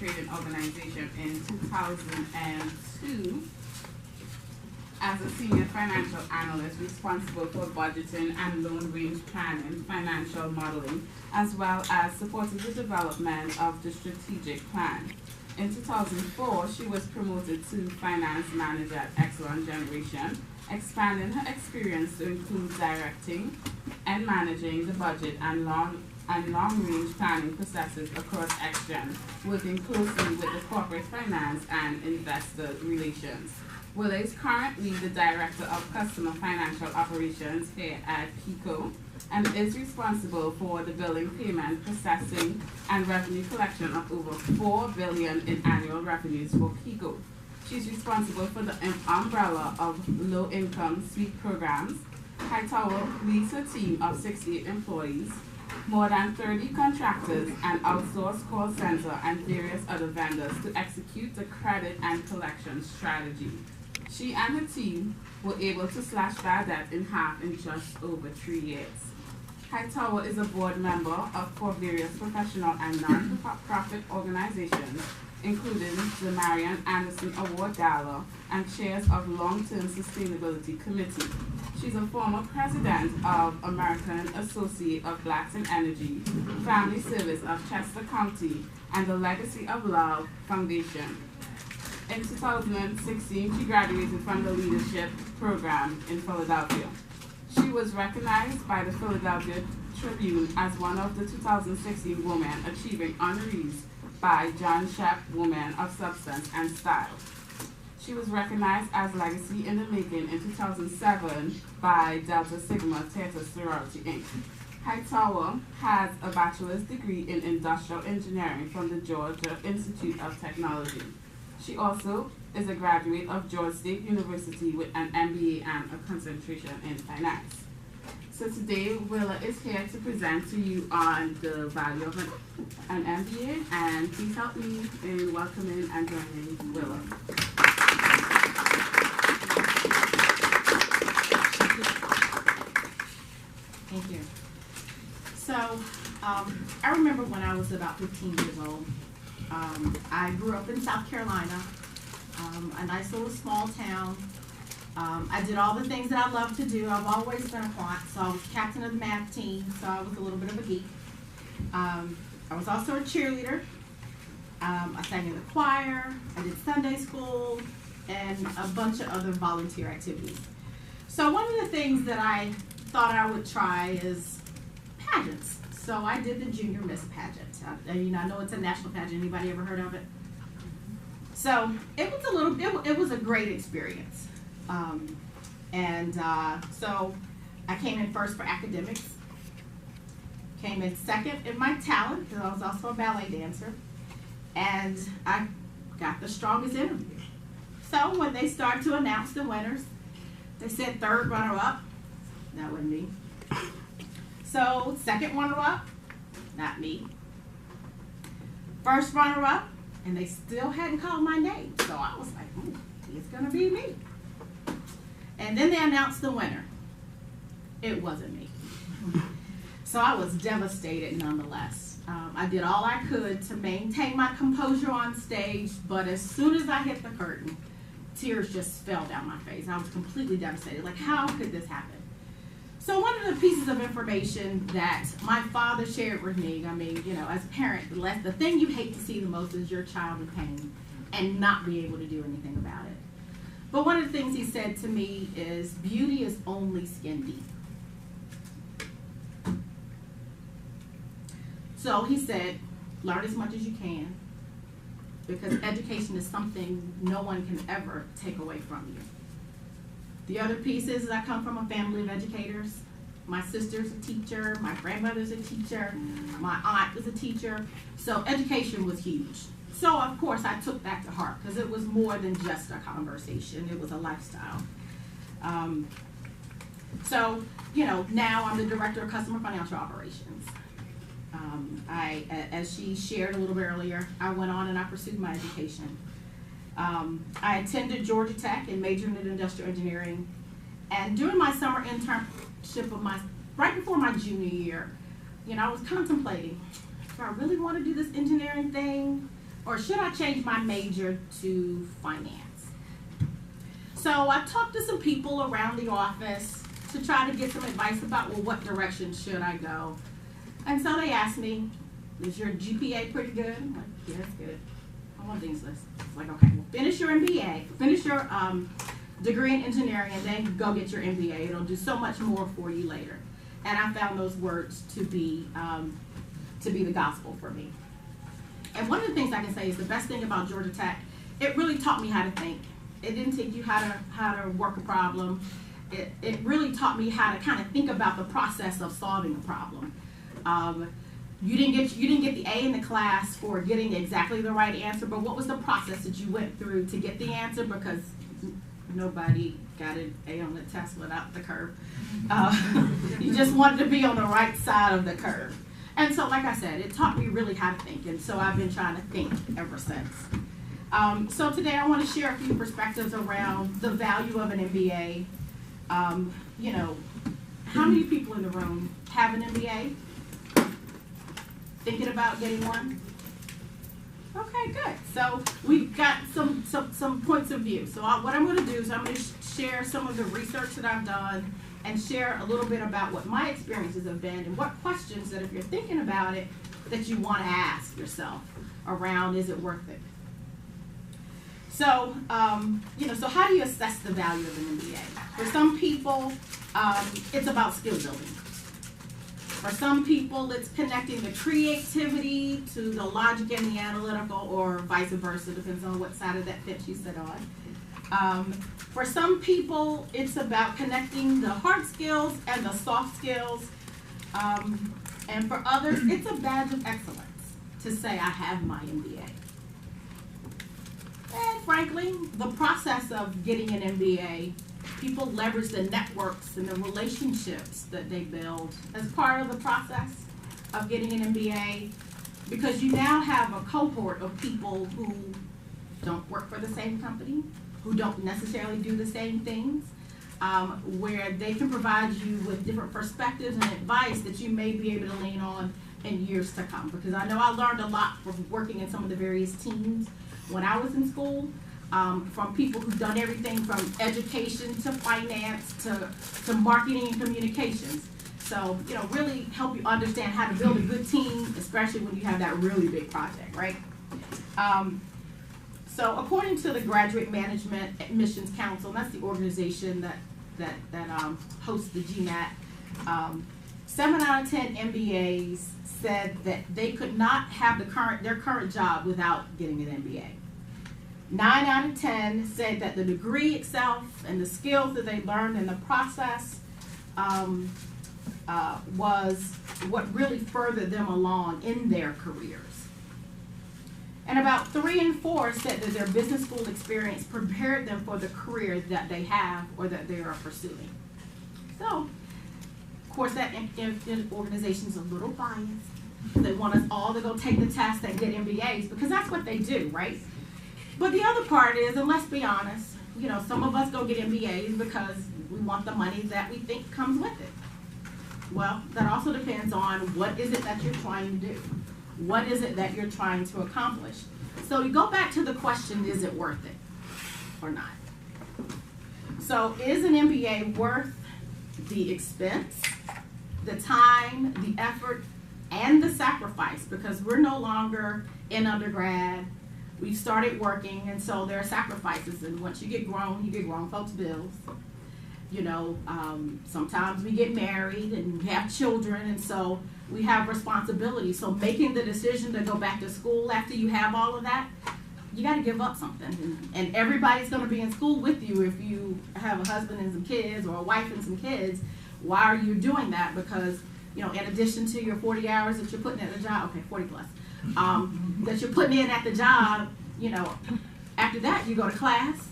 trading organization in 2002 as a senior financial analyst responsible for budgeting and loan range planning, financial modeling, as well as supporting the development of the strategic plan. In 2004, she was promoted to finance manager at Exelon Generation, expanding her experience to include directing and managing the budget and long-range planning processes across ExGen, working closely with the corporate finance and investor relations. Willa is currently the Director of Customer Financial Operations here at PECO and is responsible for the billing, payment, processing, and revenue collection of over $4 billion in annual revenues for PECO. She's responsible for the umbrella of low-income suite programs. Hightower leads a team of 68 employees, more than 30 contractors, and outsourced call center and various other vendors to execute the credit and collection strategy. She and her team were able to slash bad debt in half in just over 3 years. Hightower is a board member for various professional and non-profit organizations, including the Marian Anderson Award Gala, and chairs of Long-Term Sustainability Committee. She's a former president of American Associate of Blacks in Energy, Family Service of Chester County, and the Legacy of Love Foundation. In 2016, she graduated from the leadership program in Philadelphia. She was recognized by the Philadelphia Tribune as one of the 2016 women achieving honorees by John Shepp Woman of Substance and Style. She was recognized as Legacy in the Making in 2007 by Delta Sigma Theta Sorority Inc. Hightower has a bachelor's degree in industrial engineering from the Georgia Institute of Technology. She also is a graduate of Georgia State University with an MBA and a concentration in finance. So today, Willa is here to present to you on the value of an MBA, and please help me in welcoming and joining Willa. Thank you. So, I remember when I was about 15 years old. I grew up in South Carolina, a nice little small town. I did all the things that I love to do. I've always been a quant, so I was captain of the math team, so I was a little bit of a geek. I was also a cheerleader. I sang in the choir, I did Sunday school, and a bunch of other volunteer activities. So one of the things that I thought I would try is pageants. So I did the Junior Miss pageant. I know it's a national pageant. Anybody ever heard of it? So it was a great experience. So I came in first for academics, came in second in my talent, because I was also a ballet dancer, and I got the strongest interview. So when they started to announce the winners, they said third runner-up. That wasn't me. So second runner-up, not me. First runner-up, and they still hadn't called my name. So I was like, it's gonna be me. And then they announced the winner. It wasn't me. So I was devastated nonetheless. I did all I could to maintain my composure on stage, but as soon as I hit the curtain, tears just fell down my face. I was completely devastated. Like, how could this happen? So one of the pieces of information that my father shared with me, as a parent, the thing you hate to see the most is your child in pain and not be able to do anything about it. But one of the things he said to me is, beauty is only skin deep. So he said, learn as much as you can, because education is something no one can ever take away from you. The other piece is I come from a family of educators. My sister's a teacher, my grandmother's a teacher, my aunt was a teacher. So education was huge. So of course I took that to heart, because it was more than just a conversation, it was a lifestyle. Now I'm the Director of Customer Financial Operations. As she shared a little bit earlier, I went on and I pursued my education. I attended Georgia Tech and majored in industrial engineering. And during my summer internship right before my junior year, I was contemplating, do I really want to do this engineering thing? Or should I change my major to finance? So I talked to some people around the office to try to get some advice about, well, what direction should I go? And so they asked me, is your GPA pretty good? I'm like, yeah, it's good. I want things list. It's like, okay, well, finish your MBA, finish your degree in engineering, and then go get your MBA. It'll do so much more for you later. And I found those words to be the gospel for me. And one of the things I can say is the best thing about Georgia Tech, it really taught me how to think. It didn't teach you how to work a problem. It really taught me how to kind of think about the process of solving a problem. You didn't get the A in the class for getting exactly the right answer, but what was the process that you went through to get the answer? Because nobody got an A on the test without the curve. You just wanted to be on the right side of the curve. And so, like I said, it taught me really how to think, and so I've been trying to think ever since. So today I want to share a few perspectives around the value of an MBA. You know, how many people in the room have an MBA? Thinking about getting one? Okay, good. So we've got some points of view. So what I'm going to do is I'm going to share some of the research that I've done and share a little bit about what my experiences have been and what questions that if you're thinking about it that you want to ask yourself around, is it worth it? So, you know, so how do you assess the value of an MBA? For some people, it's about skill building. For some people, it's connecting the creativity to the logic and the analytical, or vice versa, depends on what side of that fence you sit on. For some people, it's about connecting the hard skills and the soft skills. And for others, it's a badge of excellence to say, I have my MBA. And frankly, the process of getting an MBA, people leverage the networks and the relationships that they build as part of the process of getting an MBA, because you now have a cohort of people who don't work for the same company, who don't necessarily do the same things, where they can provide you with different perspectives and advice that you may be able to lean on in years to come. Because I know I learned a lot from working in some of the various teams when I was in school, from people who've done everything from education to finance to marketing and communications. So, you know, really help you understand how to build a good team, especially when you have that really big project, right? So according to the Graduate Management Admissions Council, and that's the organization that hosts the GMAT, 7 out of 10 MBAs said that they could not have their current job without getting an MBA. 9 out of 10 said that the degree itself and the skills that they learned in the process was what really furthered them along in their careers. And about 3 and 4 said that their business school experience prepared them for the career that they have or that they are pursuing. So, of course, that organization is a little biased. They want us all to go take the test and get MBAs because that's what they do, right? But the other part is, and let's be honest, you know, some of us go get MBAs because we want the money that we think comes with it. Well, that also depends on what is it that you're trying to do. What is it that you're trying to accomplish? So you go back to the question, is it worth it or not? So is an MBA worth the expense, the time, the effort, and the sacrifice? Because we're no longer in undergrad. We've started working, and so there are sacrifices. And once you get grown folks' bills. You know, sometimes we get married and we have children, and so we have responsibilities. So making the decision to go back to school after you have all of that, you got to give up something. And everybody's going to be in school with you if you have a husband and some kids or a wife and some kids. Why are you doing that? Because, you know, in addition to your 40 hours that you're putting at the job, okay, 40 plus, that you're putting in at the job, you know, after that you go to class.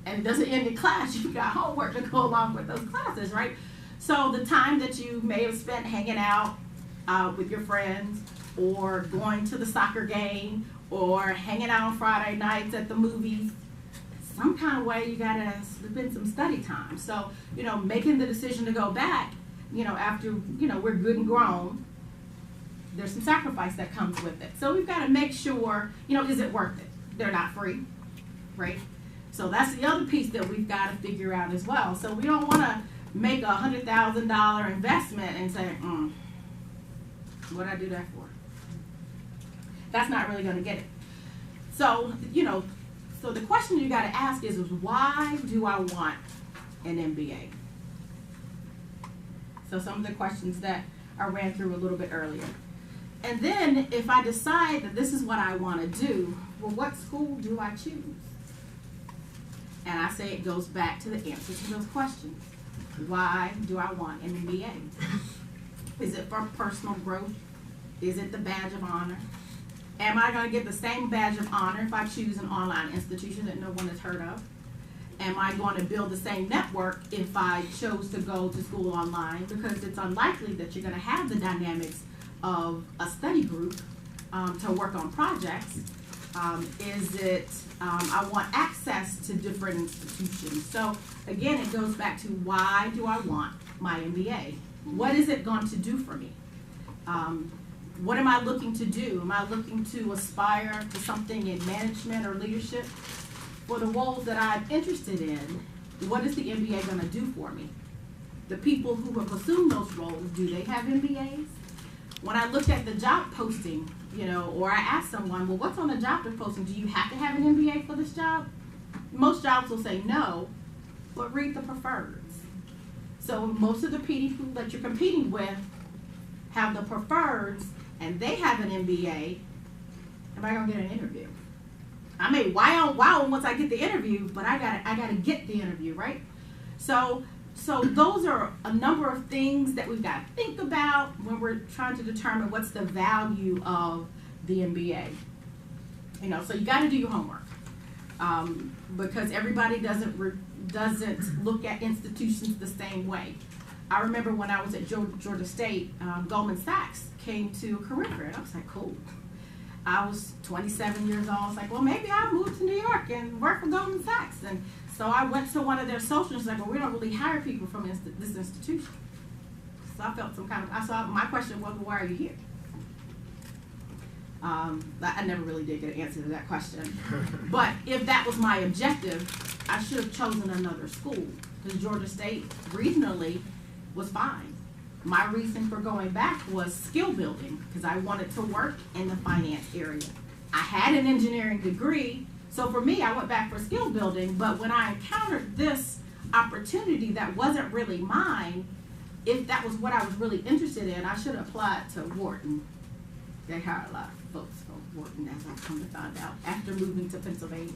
And it doesn't end in class, you've got homework to go along with those classes, right? So the time that you may have spent hanging out with your friends, or going to the soccer game, or hanging out on Friday nights at the movies, some kind of way you gotta slip in some study time. So, you know, making the decision to go back, you know, after, you know, we're good and grown, there's some sacrifice that comes with it. So we've got to make sure, you know, is it worth it? They're not free, right? So that's the other piece that we've got to figure out as well. So we don't want to make a $100,000 investment and say, what'd I do that for? That's not really going to get it. So, you know, so the question you got to ask is why do I want an MBA? So some of the questions that I ran through a little bit earlier. And then if I decide that this is what I want to do, well, what school do I choose? And I say it goes back to the answer to those questions. Why do I want an MBA? Is it for personal growth? Is it the badge of honor? Am I going to get the same badge of honor if I choose an online institution that no one has heard of? Am I going to build the same network if I chose to go to school online? Because it's unlikely that you're going to have the dynamics of a study group to work on projects. I want access to different institutions. So again, it goes back to why do I want my MBA? What is it going to do for me? What am I looking to do? Am I looking to aspire to something in management or leadership? For the roles that I'm interested in, what is the MBA going to do for me? The people who have assumed those roles, do they have MBAs? When I looked at the job posting, you know, or I asked someone, well, what's on the job posting? Do you have to have an MBA for this job? Most jobs will say no, but read the preferreds. So most of the people that you're competing with have the preferreds, and they have an MBA. Am I gonna get an interview? I may wow once I get the interview, but I gotta get the interview, right? So those are a number of things that we've got to think about when we're trying to determine what's the value of the MBA. You know, so you got to do your homework because everybody doesn't look at institutions the same way. I remember when I was at Georgia State, Goldman Sachs came to a career fair, and I was like, cool. I was 27 years old. I was like, well, maybe I'll move to New York and work for Goldman Sachs. And so I went to one of their socials, like, well, we don't really hire people from this institution. So I felt my question was, well, why are you here? I never really did get an answer to that question. But if that was my objective, I should have chosen another school, because Georgia State regionally was fine. My reason for going back was skill building, because I wanted to work in the finance area. I had an engineering degree, so for me, I went back for skill building, but when I encountered this opportunity that wasn't really mine, if that was what I was really interested in, I should have applied to Wharton. They hire a lot of folks from Wharton, as I've come to find out, after moving to Pennsylvania.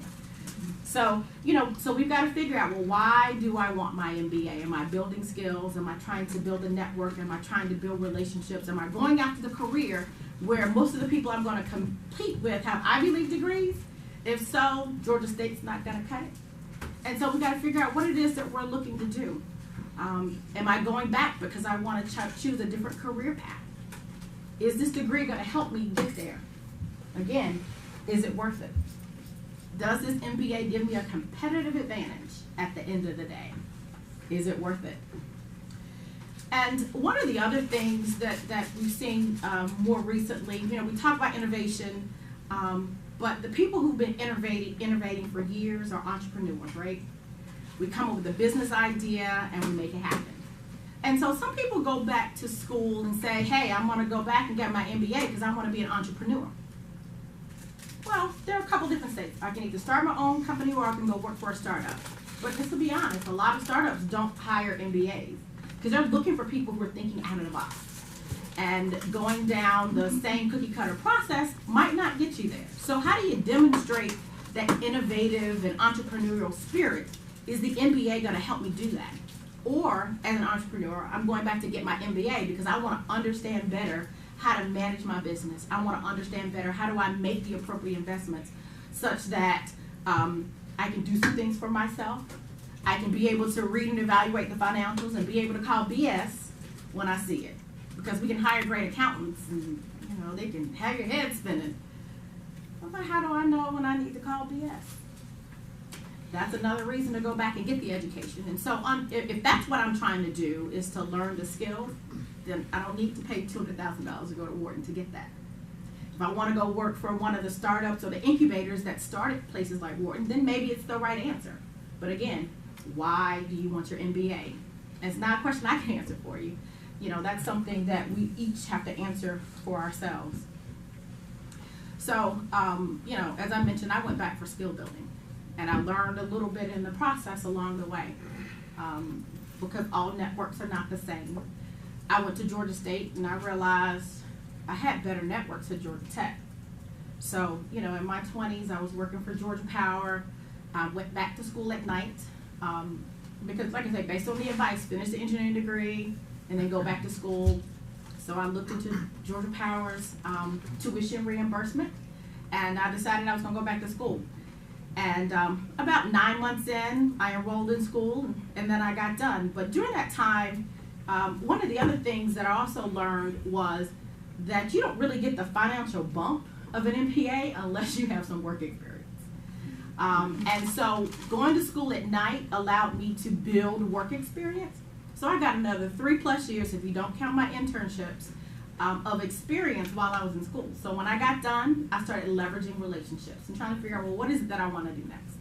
So, you know, so we've got to figure out, well, why do I want my MBA? Am I building skills? Am I trying to build a network? Am I trying to build relationships? Am I going after the career where most of the people I'm going to compete with have Ivy League degrees? If so, Georgia State's not going to cut it. And so we've got to figure out what it is that we're looking to do. Am I going back because I want to choose a different career path? Is this degree going to help me get there? Again, is it worth it? Does this MBA give me a competitive advantage at the end of the day? Is it worth it? And one of the other things that we've seen more recently, you know, we talk about innovation, but the people who've been innovating for years are entrepreneurs, right? We come up with a business idea and we make it happen. And so some people go back to school and say, hey, I'm going to go back and get my MBA because I want to be an entrepreneur. Well, there are a couple different states. I can either start my own company or I can go work for a startup. But just to be honest, a lot of startups don't hire MBAs because they're looking for people who are thinking out of the box. And going down the same cookie cutter process might not get you there. So how do you demonstrate that innovative and entrepreneurial spirit? Is the MBA going to help me do that? Or as an entrepreneur, I'm going back to get my MBA because I want to understand better how to manage my business. I want to understand better how do I make the appropriate investments such that I can do some things for myself. I can be able to read and evaluate the financials and be able to call BS when I see it. Because we can hire great accountants and, you know, they can have your head spinning. But how do I know when I need to call BS? That's another reason to go back and get the education. And so if that's what I'm trying to do is to learn the skills, then I don't need to pay $200,000 to go to Wharton to get that. If I want to go work for one of the startups or the incubators that started places like Wharton, then maybe it's the right answer. But again, why do you want your MBA? And it's not a question I can answer for you. You know, that's something that we each have to answer for ourselves. So, you know, as I mentioned, I went back for skill building, and I learned a little bit in the process along the way, because all networks are not the same. I went to Georgia State, and I realized I had better networks at Georgia Tech. So, you know, in my 20s, I was working for Georgia Power. I went back to school at night, because, like I said, based on the advice, finish the engineering degree, and then go back to school. So I looked into Georgia Power's tuition reimbursement, and I decided I was going to go back to school. And about 9 months in, I enrolled in school, and then I got done. But during that time, one of the other things that I also learned was that you don't really get the financial bump of an MBA unless you have some work experience. And so going to school at night allowed me to build work experience. So I got another 3+ years, if you don't count my internships, of experience while I was in school. So when I got done, I started leveraging relationships and trying to figure out, well, what is it that I want to do next?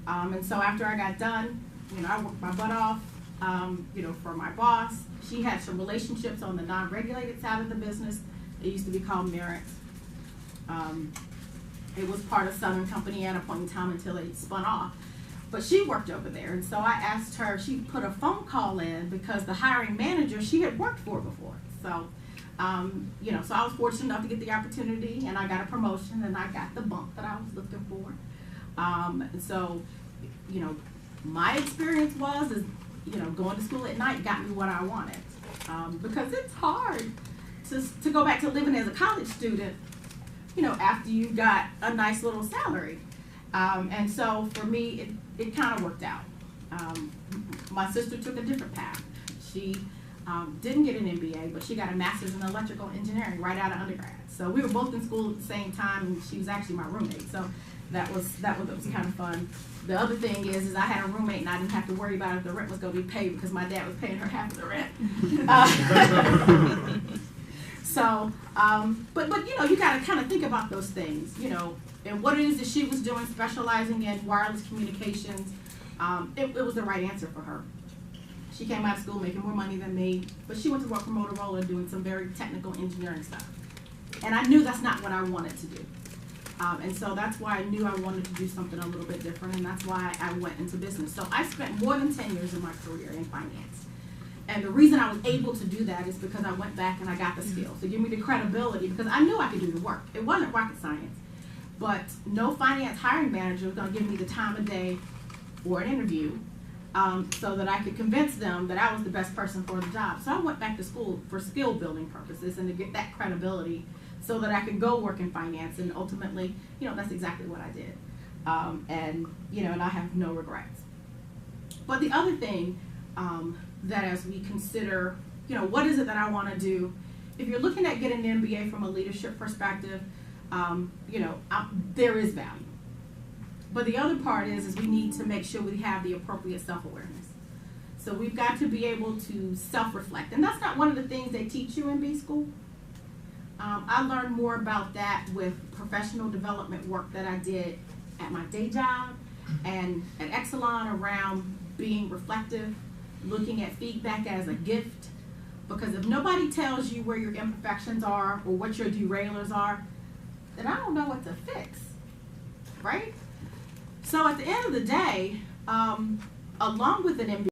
And so after I got done, you know, I worked my butt off, you know, for my boss. She had some relationships on the non-regulated side of the business. It used to be called Merit. It was part of Southern Company at a point in time until it spun off. But she worked over there, and so I asked her, she put a phone call in because the hiring manager she had worked for before. So, you know, so I was fortunate enough to get the opportunity, and I got a promotion, and I got the bump that I was looking for. And so, you know, my experience is, you know, going to school at night got me what I wanted. Because it's hard to go back to living as a college student, you know, after you got a nice little salary. And so for me, it kind of worked out. My sister took a different path. She didn't get an MBA, but she got a master's in electrical engineering right out of undergrad. So we were both in school at the same time, and she was actually my roommate. So that was kind of fun. The other thing is I had a roommate, and I didn't have to worry about if the rent was going to be paid because my dad was paying her half of the rent. So, but you know, you got to kind of think about those things, you know, and what it is that she was doing, specializing in wireless communications. It was the right answer for her. She came out of school making more money than me, but she went to work for Motorola doing some very technical engineering stuff. And I knew that's not what I wanted to do. And so that's why I knew I wanted to do something a little bit different, and that's why I went into business. So I spent more than 10 years of my career in finance. And the reason I was able to do that is because I went back and I got the skills to give me the credibility, because I knew I could do the work. It wasn't rocket science. But no finance hiring manager was going to give me the time of day or an interview so that I could convince them that I was the best person for the job. So I went back to school for skill building purposes and to get that credibility so that I could go work in finance. And ultimately, you know, that's exactly what I did. And, you know, and I have no regrets. But the other thing that as we consider, you know, what is it that I want to do? If you're looking at getting an MBA from a leadership perspective, you know, there is value. But the other part is we need to make sure we have the appropriate self-awareness. So we've got to be able to self-reflect. And that's not one of the things they teach you in B school. I learned more about that with professional development work that I did at my day job and at Exelon around being reflective, looking at feedback as a gift. Because if nobody tells you where your imperfections are or what your derailers are, then I don't know what to fix, right? So at the end of the day, along with an MBA,